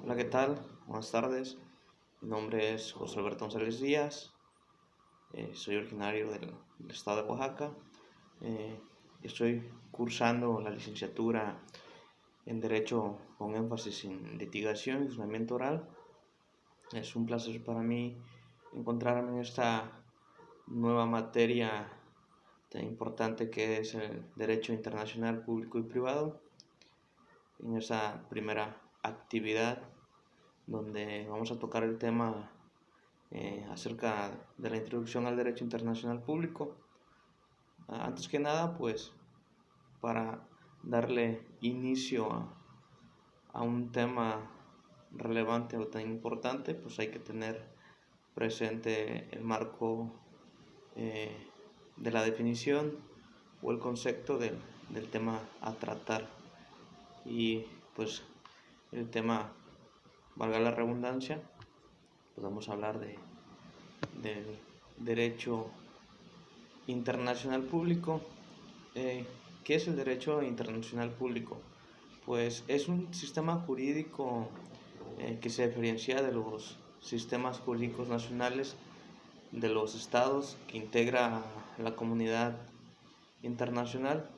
Hola, ¿qué tal? Buenas tardes. Mi nombre es José Alberto González Díaz. Soy originario del estado de Oaxaca. Eh, Estoy cursando la licenciatura en Derecho con énfasis en litigación y funcionamiento oral. Es un placer para mí encontrarme en esta nueva materia tan importante que es el Derecho Internacional Público y Privado. En esa primera actividad donde vamos a tocar el tema acerca de la introducción al derecho internacional público. Antes que nada, pues para darle inicio a un tema relevante o tan importante, pues hay que tener presente el marco de la definición o el concepto del tema a tratar. Y pues el tema, valga la redundancia, pues vamos a hablar del derecho internacional público. ¿Qué es el derecho internacional público? Pues es un sistema jurídico que se diferencia de los sistemas jurídicos nacionales de los estados que integra la comunidad internacional,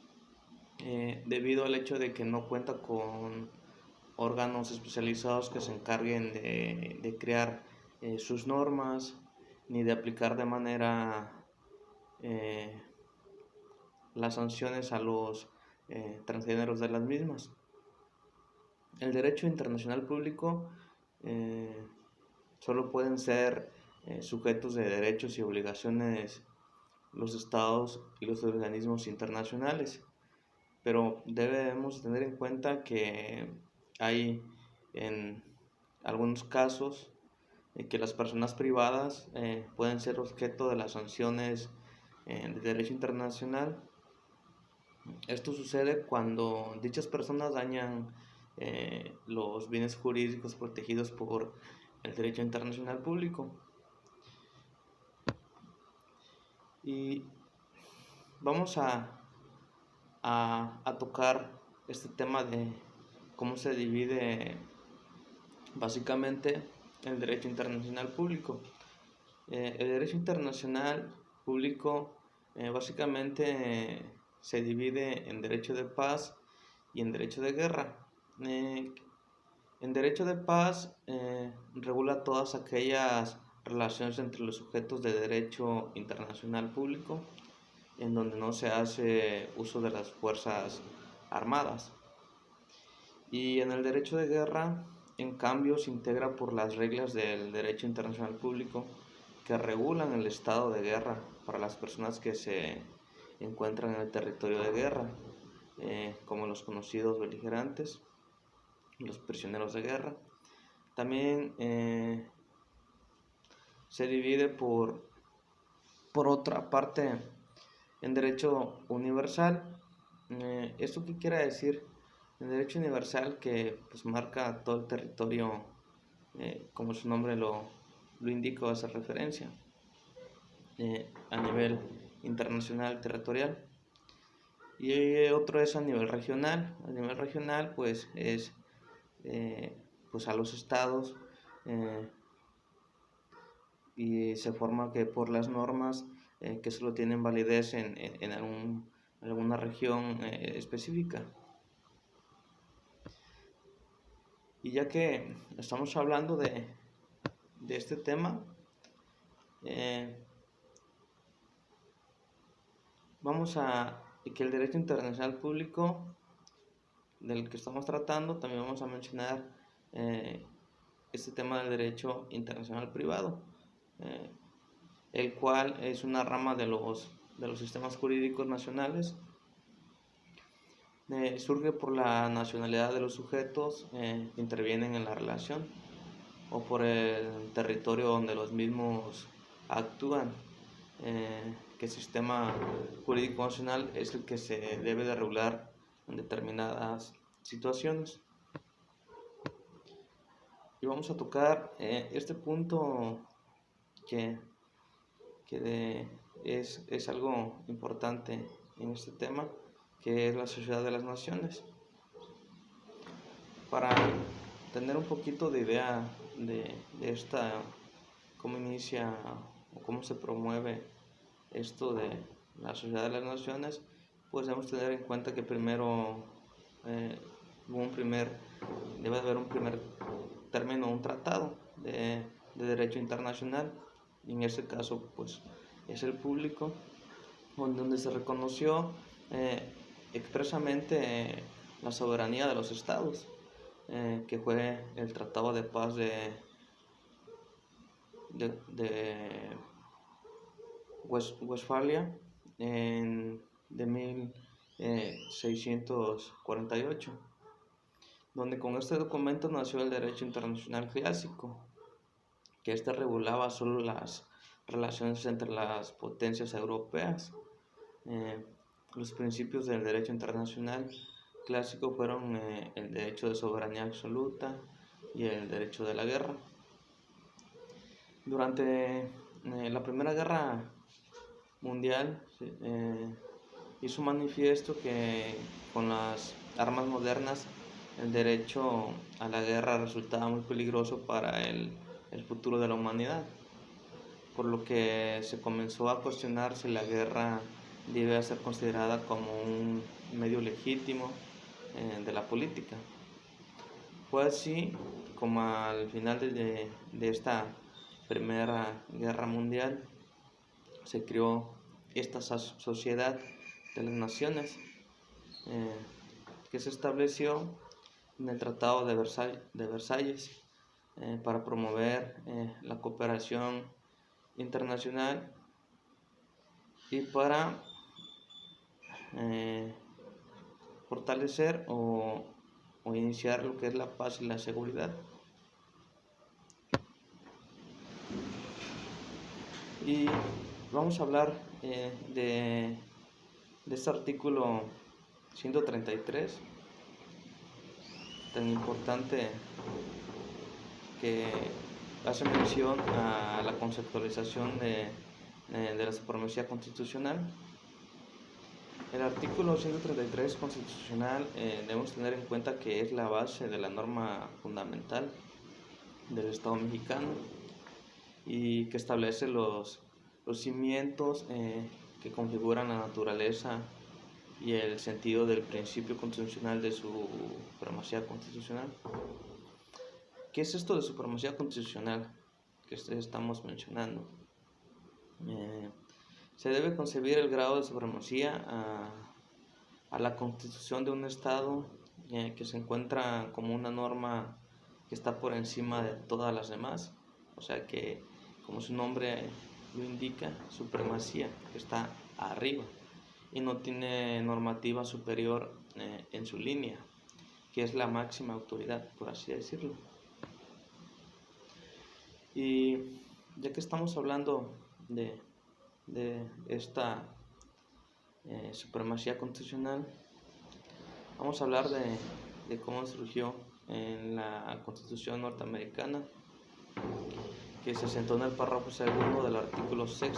debido al hecho de que no cuenta con órganos especializados que se encarguen de crear sus normas ni de aplicar de manera las sanciones a los transgéneros de las mismas. El derecho internacional público solo pueden ser sujetos de derechos y obligaciones los estados y los organismos internacionales, pero debemos tener en cuenta que hay en algunos casos que las personas privadas pueden ser objeto de las sanciones de derecho internacional. Esto sucede cuando dichas personas dañan los bienes jurídicos protegidos por el derecho internacional público. Y vamos a tocar este tema de cómo se divide básicamente el derecho internacional público. El derecho internacional público básicamente se divide en derecho de paz y en derecho de guerra. En derecho de paz regula todas aquellas relaciones entre los sujetos de derecho internacional público en donde no se hace uso de las fuerzas armadas. Y en el derecho de guerra, en cambio, se integra por las reglas del derecho internacional público que regulan el estado de guerra para las personas que se encuentran en el territorio de guerra, como los conocidos beligerantes, los prisioneros de guerra. También se divide por otra parte en derecho universal. ¿Esto qué quiere decir? El derecho universal que pues marca todo el territorio, como su nombre lo indica o hace referencia, a nivel internacional territorial. Y otro es a nivel regional. A nivel regional pues es pues a los estados, y se forma que por las normas que solo tienen validez en alguna región específica. Y ya que estamos hablando de este tema, vamos a que el derecho internacional público del que estamos tratando, también vamos a mencionar este tema del derecho internacional privado, el cual es una rama de los sistemas jurídicos nacionales. Surge por la nacionalidad de los sujetos que intervienen en la relación o por el territorio donde los mismos actúan, que el sistema jurídico nacional es el que se debe de regular en determinadas situaciones. Y vamos a tocar este punto que es algo importante en este tema, que es la Sociedad de las Naciones. Para tener un poquito de idea de esta, cómo inicia o cómo se promueve esto de la Sociedad de las Naciones, pues debemos tener en cuenta que primero eh, debe haber un primer término, un tratado de derecho internacional, y en ese caso pues es el público, donde se reconoció expresamente la soberanía de los estados, que fue el Tratado de Paz de Westfalia de 1648, donde con este documento nació el derecho internacional clásico, que regulaba solo las relaciones entre las potencias europeas. Los principios del derecho internacional clásico fueron el derecho de soberanía absoluta y el derecho de la guerra. Durante la Primera Guerra Mundial hizo manifiesto que con las armas modernas el derecho a la guerra resultaba muy peligroso para el futuro de la humanidad, por lo que se comenzó a cuestionar si la guerra debe ser considerada como un medio legítimo de la política. Fue así como al final de esta Primera Guerra Mundial se creó esta Sociedad de las Naciones, que se estableció en el Tratado de Versalles para promover la cooperación internacional y para fortalecer o iniciar lo que es la paz y la seguridad. Y vamos a hablar de este artículo 133, tan importante, que hace mención a la conceptualización de la supremacía constitucional. El artículo 133 constitucional debemos tener en cuenta que es la base de la norma fundamental del Estado mexicano y que establece los cimientos que configuran la naturaleza y el sentido del principio constitucional de supremacía constitucional. ¿Qué es esto de supremacía constitucional que estamos mencionando? Se debe concebir el grado de supremacía a la constitución de un Estado que se encuentra como una norma que está por encima de todas las demás, o sea que, como su nombre lo indica, supremacía, que está arriba y no tiene normativa superior en su línea, que es la máxima autoridad, por así decirlo. Y ya que estamos hablando de esta supremacía constitucional, vamos a hablar de cómo surgió en la Constitución norteamericana, que se sentó en el párrafo segundo del artículo 6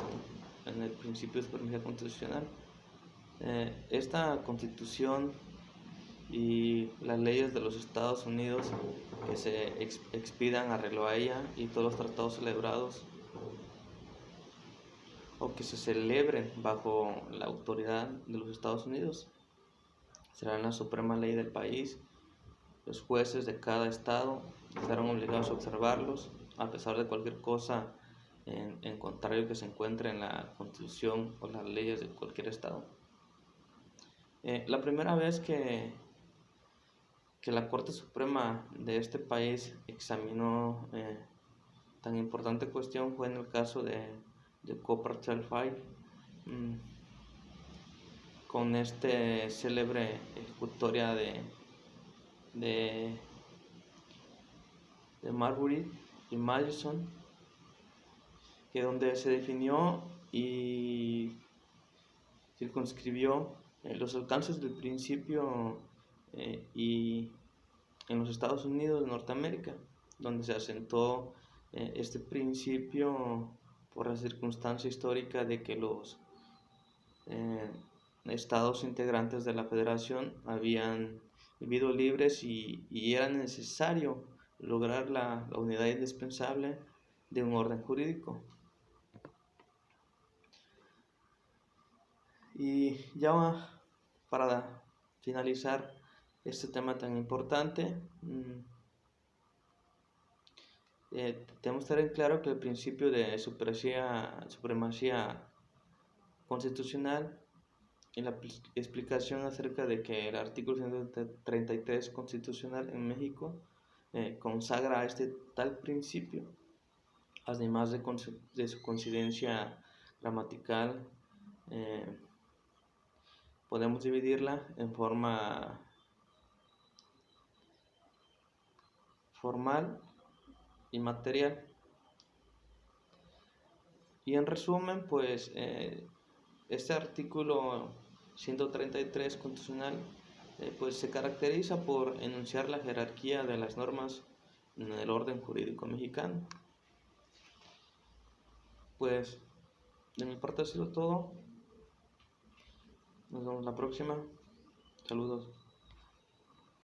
en el principio de supremacía constitucional. Esta Constitución y las leyes de los Estados Unidos que se expidan arreglo a ella, y todos los tratados celebrados o que se celebren bajo la autoridad de los Estados Unidos serán la suprema ley del país. Los jueces de cada estado estarán obligados a observarlos, a pesar de cualquier cosa en contrario que se encuentre en la Constitución o las leyes de cualquier estado. La primera vez que la Corte Suprema de este país examinó tan importante cuestión fue en el caso de Copperfield Five, con célebre ejecutoria de Marbury y Madison, que donde se definió y circunscribió los alcances del principio y en los Estados Unidos de Norteamérica, donde se asentó este principio por la circunstancia histórica de que los estados integrantes de la federación habían vivido libres y era necesario lograr la unidad indispensable de un orden jurídico. Y ya para finalizar este tema tan importante, tenemos que tener en claro que el principio de supremacía constitucional y la explicación acerca de que el artículo 133 constitucional en México consagra este tal principio, además de su coincidencia gramatical. Podemos dividirla en forma formal y material. Y en resumen, pues este artículo 133 constitucional pues se caracteriza por enunciar la jerarquía de las normas en el orden jurídico mexicano. Pues de mi parte ha sido todo. Nos vemos la próxima. Saludos.